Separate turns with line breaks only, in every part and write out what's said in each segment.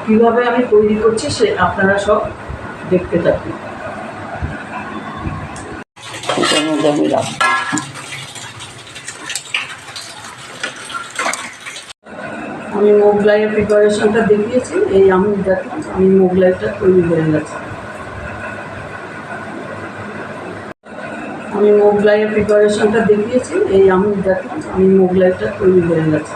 কিভাবে আমি তৈরি করছি সে আপনারা সব দেখতে থাকুন।
এটার মধ্যে আমি রাখবো।
আমি মোগলাইয়ের প্রিপারেশনটা দেখিয়েছি। এই আমি দেখুন আমি মোগলাইটা তৈরি হয়ে গেছে। আমি মোগলাইয়ের প্রিপারেশনটা দেখিয়েছি। এই আমি দেখুন আমি মোগলাইটা তৈরি হয়ে গেছে।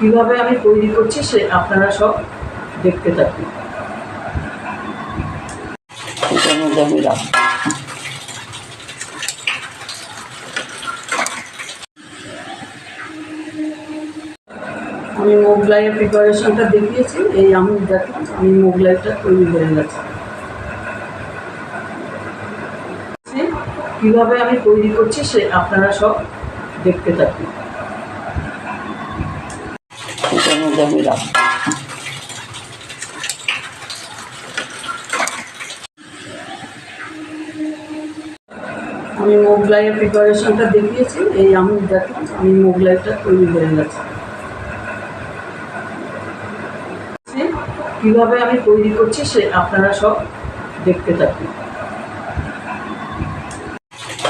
কিভাবে আমি তৈরি করছি সে আপনারা সব দেখতে থাকুন।
এটার মধ্যে আমি রাখবো।
আমি মোগলাইয়ের প্রিপারেশনটা দেখিয়েছি। এই আমি দেখুন আমি মোগলাইটা তৈরি হয়ে গেছে। কিভাবে আমি তৈরি করছি সে আপনারা সব দেখতে থাকুন।
এটার মধ্যে আমি রাখবো।
আমি মোগলাইয়ের প্রিপারেশনটা দেখিয়েছি। এই আমি দেখুন আমি মোগলাইটা তৈরি হয়ে গেছে। কিভাবে আমি তৈরি করছি সে আপনারা সব দেখতে থাকুন।
এটার মধ্যে আমি রাখবো।
আমি মোগলাইয়ের প্রিপারেশনটা দেখিয়েছি। এই আমি দেখুন আমি মোগলাইটা তৈরি হয়ে গেছে। কিভাবে আমি তৈরি করছি সে আপনারা সব দেখতে থাকুন। আমি মোগলাইয়ের প্রিপারেশনটা দেখিয়েছি। এই আমি দেখুন আমি মোগলাইটা তৈরি হয়ে গেছে। কিভাবে আমি তৈরি করছি সে আপনারা সব দেখতে থাকুন।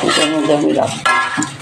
এটার মধ্যে আমি রাখবো।